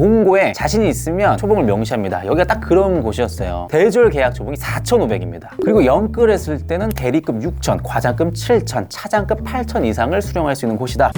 공고에 자신이 있으면 초봉을 명시합니다. 여기가 딱 그런 곳이었어요. 대졸 계약 초봉이 4,500입니다. 그리고 영끌 했을 때는 대리급 6,000, 과장급 7,000, 차장급 8,000 이상을 수령할 수 있는 곳이다.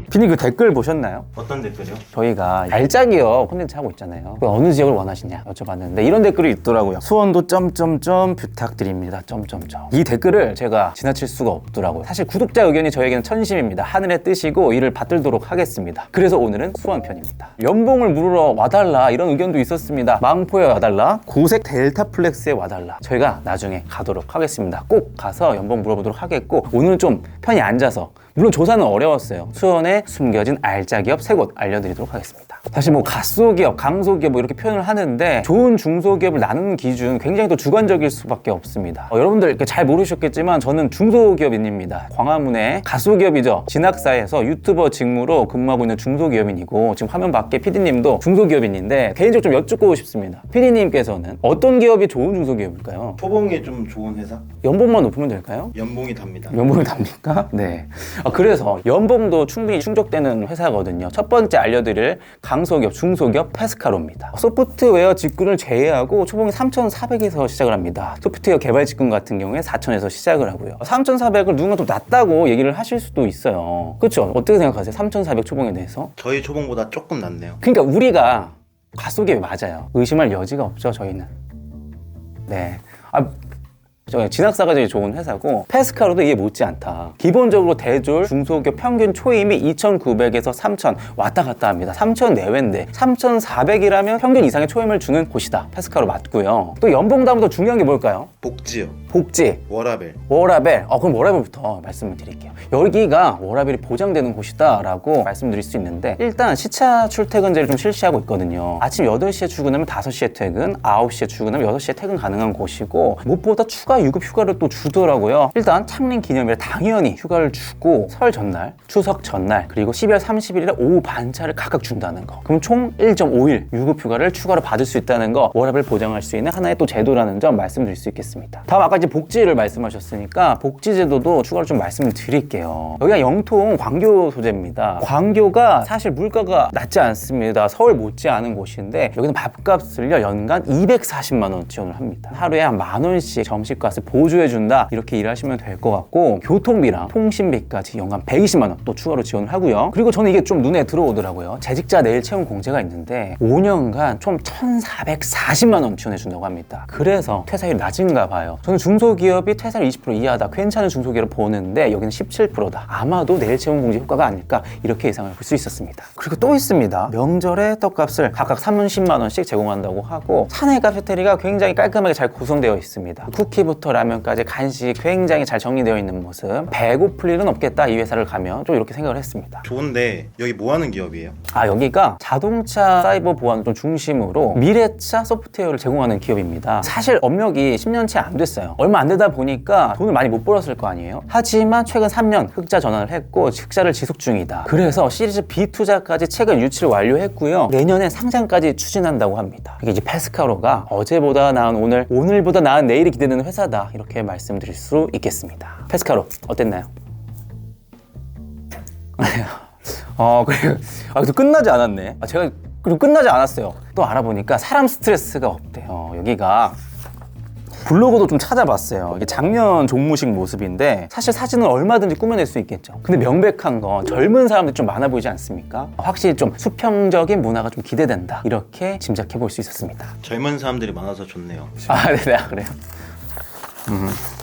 피디님 그 댓글 보셨나요? 어떤 댓글이요? 저희가 알짜기업 콘텐츠 하고 있잖아요. 어느 지역을 원하시냐 여쭤봤는데 이런 댓글이 있더라고요. 수원도 점점점 부탁드립니다. 점점점. 이 댓글을 제가 지나칠 수가 없더라고요. 사실 구독자 의견이 저에게는 천심입니다. 하늘의 뜻이고 이를 받들도록 하겠습니다. 그래서 오늘은 수원 편입니다. 연봉을 물으러 와달라 이런 의견도 있었습니다. 망포에 와달라, 구색 델타 플렉스에 와달라. 저희가 나중에 가도록 하겠습니다. 꼭 가서 연봉 물어보도록 하겠고 오늘은 좀 편히 앉아서, 물론 조사는 어려웠어요. 수원에 숨겨진 알짜 기업 3곳 알려드리도록 하겠습니다. 사실 뭐 갓소기업, 강소기업 뭐 이렇게 표현을 하는데 좋은 중소기업을 나누는 기준 굉장히 또 주관적일 수밖에 없습니다. 여러분들 잘 모르셨겠지만 저는 중소기업인입니다. 광화문의 갓소기업이죠. 진학사에서 유튜버 직무로 근무하고 있는 중소기업인이고 지금 화면 밖에 PD님도 중소기업인인데 개인적으로 좀 여쭙고 싶습니다. PD님께서는 어떤 기업이 좋은 중소기업일까요? 초봉이 좀 좋은 회사? 연봉만 높으면 될까요? 연봉이 답니다. 연봉이 답니까? 네. 그래서 연봉도 충분히 충족되는 회사거든요. 첫 번째 알려드릴 강소기업, 중소기업 페스카로입니다. 소프트웨어 직군을 제외하고 초봉이 3,400에서 시작을 합니다. 소프트웨어 개발 직군 같은 경우에 4,000에서 시작을 하고요. 3,400을 누군가 또 낮다고 얘기를 하실 수도 있어요. 그렇죠? 어떻게 생각하세요? 3,400 초봉에 대해서? 저희 초봉보다 조금 낮네요. 그러니까 우리가 갓소기업이 맞아요. 의심할 여지가 없죠, 저희는. 네. 진학사가 제일 좋은 회사고 페스카로도 이게 못지않다. 기본적으로 대졸 중소기업 평균 초임이 2,900에서 3,000 왔다 갔다 합니다. 3,000 내외인데 3,400이라면 평균 이상의 초임을 주는 곳이다. 페스카로 맞고요. 또 연봉보다 중요한 게 뭘까요? 복지요. 복지. 워라벨. 워라벨. 그럼 워라벨부터 말씀을 드릴게요. 여기가 워라벨이 보장되는 곳이다 라고 말씀드릴 수 있는데 일단 시차 출퇴근제를 좀 실시하고 있거든요. 아침 8시에 출근하면 5시에 퇴근, 9시에 출근하면 6시에 퇴근 가능한 곳이고 무엇보다 추가 유급 휴가를 또 주더라고요. 일단 창립 기념일에 당연히 휴가를 주고 설 전날, 추석 전날, 그리고 12월 31일에 오후 반차를 각각 준다는 거. 그럼 총 1.5일 유급 휴가를 추가로 받을 수 있다는 거, 워라벨 보장할 수 있는 하나의 또 제도라는 점 말씀드릴 수 있겠습니다. 다음 아까 이제 복지를 말씀하셨으니까 복지 제도도 추가로 좀 말씀을 드릴게요. 여기가 영통 광교 소재입니다. 광교가 사실 물가가 낮지 않습니다. 서울 못지않은 곳인데 여기는 밥값을요 연간 240만 원 지원을 합니다. 하루에 한 10,000원씩 점심값을 보조해준다 이렇게 일하시면 될 것 같고 교통비랑 통신비까지 연간 120만 원 또 추가로 지원을 하고요. 그리고 저는 이게 좀 눈에 들어오더라고요. 재직자 내일 채용 공제가 있는데 5년간 총 1,440만 원 지원해준다고 합니다. 그래서 퇴사율이 낮은가 봐요. 저는 중소기업이 퇴사율 20% 이하다, 괜찮은 중소기업을 보는데 여기는 17%다. 아마도 내일 채용 공제 효과가 아닐까 이렇게 예상을 볼 수 있었습니다. 그리고 또 있습니다. 명절에 떡값을 각각 30만 원씩 제공한다고 하고 사내 카페테리가 굉장히 깔끔하게 잘 구성되어 있습니다. 쿠키부터 라면까지 간식이 굉장히 잘 정리되어 있는 모습. 배고플 일은 없겠다 이 회사를 가면 좀 이렇게 생각을 했습니다. 좋은데 여기 뭐 하는 기업이에요? 여기가 자동차 사이버 보안을 좀 중심으로 미래차 소프트웨어를 제공하는 기업입니다. 사실 업력이 10년째 안 됐어요. 얼마 안 되다 보니까 돈을 많이 못 벌었을 거 아니에요. 하지만 최근 3년 흑자 전환을 했고 흑자를 지속 중이다. 그래서 시리즈 B 투자까지 최근 유치를 완료했고요. 내년에 상장까지 추진한다고 합니다. 이게 이제 페스카로가 어제보다 나은 오늘, 오늘보다 나은 내일이 기대되는 회사다 이렇게 말씀드릴 수 있겠습니다. 페스카로 어땠나요? 그래도 끝나지 않았네. 그리고 끝나지 않았어요. 또 알아보니까 사람 스트레스가 없대요. 여기가 블로그도 좀 찾아봤어요. 이게 작년 종무식 모습인데 사실 사진은 얼마든지 꾸며낼 수 있겠죠. 근데 명백한 건 젊은 사람들이 좀 많아 보이지 않습니까? 확실히 좀 수평적인 문화가 좀 기대된다 이렇게 짐작해 볼 수 있었습니다. 젊은 사람들이 많아서 좋네요. 네네, 그래요.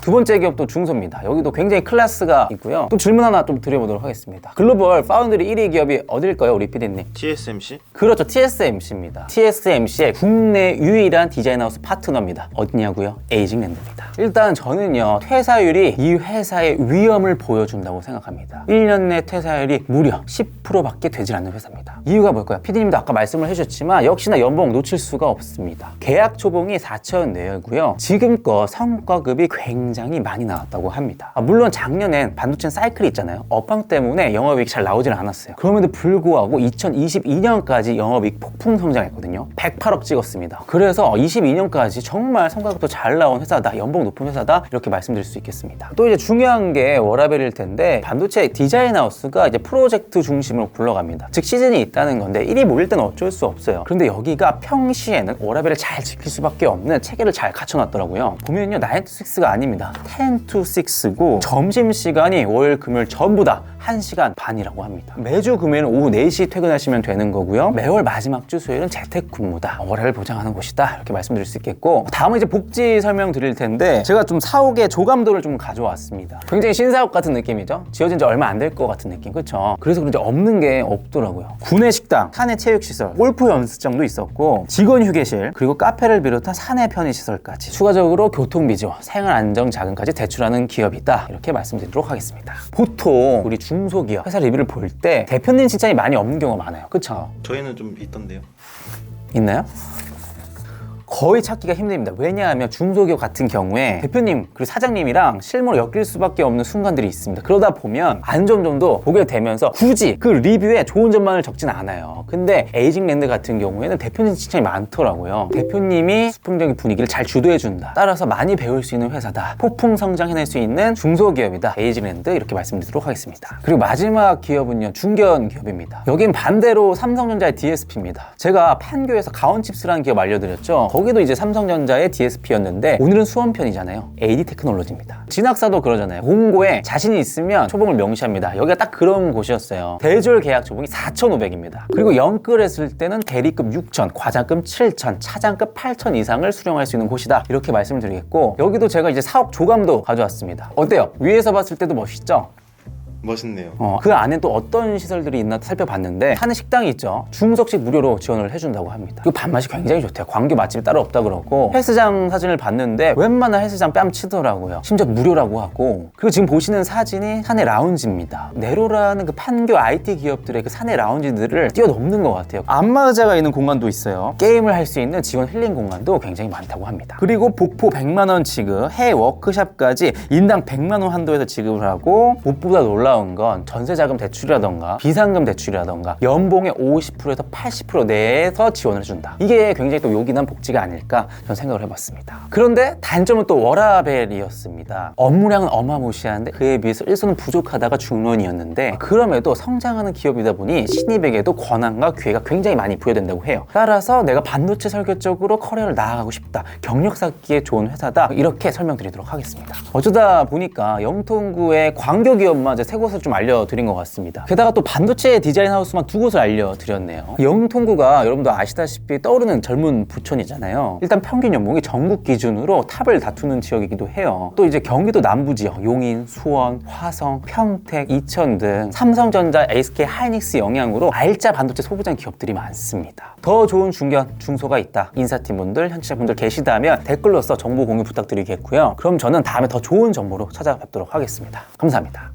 두 번째 기업도 중소입니다. 여기도 굉장히 클래스가 있고요. 또 질문 하나 좀 드려보도록 하겠습니다. 글로벌 파운드리 1위 기업이 어딜까요, 우리 PD님? TSMC? 그렇죠, TSMC입니다. TSMC의 국내 유일한 디자인하우스 파트너입니다. 어디냐고요? 에이징랜드입니다. 일단 저는요, 퇴사율이 이 회사의 위험을 보여준다고 생각합니다. 1년 내 퇴사율이 무려 10%밖에 되질 않는 회사입니다. 이유가 뭘까요? PD님도 아까 말씀을 해주셨지만 역시나 연봉 놓칠 수가 없습니다. 계약 초봉이 4,000 내외고요. 지금껏 성과급이 굉장히 굉장히 많이 나왔다고 합니다. 물론 작년엔 반도체 사이클이 있잖아요. 업황 때문에 영업이익이 잘 나오질 않았어요. 그럼에도 불구하고 2022년까지 영업이익 폭풍 성장했거든요. 108억 찍었습니다. 그래서 22년까지 정말 성과급도 잘 나온 회사다, 연봉 높은 회사다, 이렇게 말씀드릴 수 있겠습니다. 또 이제 중요한 게 워라벨일 텐데, 반도체 디자인 하우스가 이제 프로젝트 중심으로 굴러갑니다. 즉 시즌이 있다는 건데 1위 몰릴 때는 어쩔 수 없어요. 그런데 여기가 평시에는 워라벨을 잘 지킬 수밖에 없는 체계를 잘 갖춰놨더라고요. 보면요, 9 to 6가 아닙니다. 10 to 6고 점심시간이 월요일 금요일 전부 다 1시간 반이라고 합니다. 매주 금요일은 오후 4시 퇴근하시면 되는 거고요. 매월 마지막 주 수요일은 재택근무다, 워라벨 보장하는 곳이다, 이렇게 말씀드릴 수 있겠고, 다음은 이제 복지 설명 드릴 텐데, 제가 좀 사옥의 조감도를 좀 가져왔습니다. 굉장히 신사옥 같은 느낌이죠. 지어진 지 얼마 안 될 것 같은 느낌, 그렇죠? 그래서 그런지 없는 게 없더라고요. 구내 식당, 사내 체육시설, 골프 연습장도 있었고, 직원 휴게실, 그리고 카페를 비롯한 사내 편의시설까지, 추가적으로 교통비지와 생활안정자금까지 대출하는 기업이다, 이렇게 말씀드리도록 하겠습니다. 보통 우리 중소기업 회사 리뷰를 볼 때 대표님 칭찬이 많이 없는 경우가 많아요. 그쵸? 저희는 좀 있던데요. 있나요? 거의 찾기가 힘듭니다. 왜냐하면 중소기업 같은 경우에 대표님 그리고 사장님이랑 실무로 엮일 수밖에 없는 순간들이 있습니다. 그러다 보면 안 좋은 점도 보게 되면서 굳이 그 리뷰에 좋은 점만을 적진 않아요. 근데 에이징랜드 같은 경우에는 대표님 칭찬이 많더라고요. 대표님이 수평적인 분위기를 잘 주도해준다, 따라서 많이 배울 수 있는 회사다, 폭풍 성장해낼 수 있는 중소기업이다, 에이징랜드, 이렇게 말씀드리도록 하겠습니다. 그리고 마지막 기업은요, 중견 기업입니다. 여긴 반대로 삼성전자의 DSP입니다. 제가 판교에서 가온칩스라는 기업 알려드렸죠. 거기도 이제 삼성전자의 DSP였는데 오늘은 수원편이잖아요. AD 테크놀로지입니다. 진학사도 그러잖아요. 공고에 자신이 있으면 초봉을 명시합니다. 여기가 딱 그런 곳이었어요. 대졸 계약 초봉이 4,500입니다. 그리고 영끌했을 때는 대리급 6,000, 과장급 7,000, 차장급 8,000 이상을 수령할 수 있는 곳이다, 이렇게 말씀을 드리겠고, 여기도 제가 이제 사업 조감도 가져왔습니다. 어때요? 위에서 봤을 때도 멋있죠? 멋있네요. 그 안에 또 어떤 시설들이 있나 살펴봤는데, 사내 식당이 있죠. 중석식 무료로 지원을 해준다고 합니다. 그리고 밥맛이 굉장히 좋대요. 광교 맛집이 따로 없다 그러고, 헬스장 사진을 봤는데 웬만한 헬스장 뺨 치더라고요. 심지어 무료라고 하고, 그리고 지금 보시는 사진이 사내 라운지입니다. 네로라는 그 판교 IT 기업들의 그 사내 라운지들을 뛰어넘는 것 같아요. 안마의자가 있는 공간도 있어요. 게임을 할 수 있는 직원 힐링 공간도 굉장히 많다고 합니다. 그리고 복포 100만 원 지급, 해외 워크샵까지 인당 100만 원 한도에서 지급을 하고, 무엇보다 놀라운 건 전세자금 대출이라던가 비상금 대출이라던가 연봉의 50%에서 80% 내에서 지원을 해준다. 이게 굉장히 또 요긴한 복지가 아닐까 저는 생각을 해봤습니다. 그런데 단점은 또 워라벨이었습니다. 업무량은 어마무시한데 그에 비해서 일손은 부족하다가 중론이었는데, 그럼에도 성장하는 기업이다 보니 신입에게도 권한과 기회가 굉장히 많이 부여된다고 해요. 따라서 내가 반도체 설계 쪽으로 커리어를 나아가고 싶다, 경력 쌓기에 좋은 회사다, 이렇게 설명드리도록 하겠습니다. 어쩌다 보니까 영통구의 광교 기업만 이제 세 곳을 좀 알려드린 것 같습니다. 게다가 또 반도체 디자인 하우스만 2곳을 알려드렸네요. 영통구가 여러분도 아시다시피 떠오르는 젊은 부촌이잖아요. 일단 평균 연봉이 전국 기준으로 탑을 다투는 지역이기도 해요. 또 이제 경기도 남부 지역, 용인, 수원, 화성, 평택, 이천 등 삼성전자, SK 하이닉스 영향으로 알짜 반도체 소부장 기업들이 많습니다. 더 좋은 중견, 중소가 있다, 인사팀분들, 현지자분들 계시다면 댓글로써 정보 공유 부탁드리겠고요. 그럼 저는 다음에 더 좋은 정보로 찾아뵙도록 하겠습니다. 감사합니다.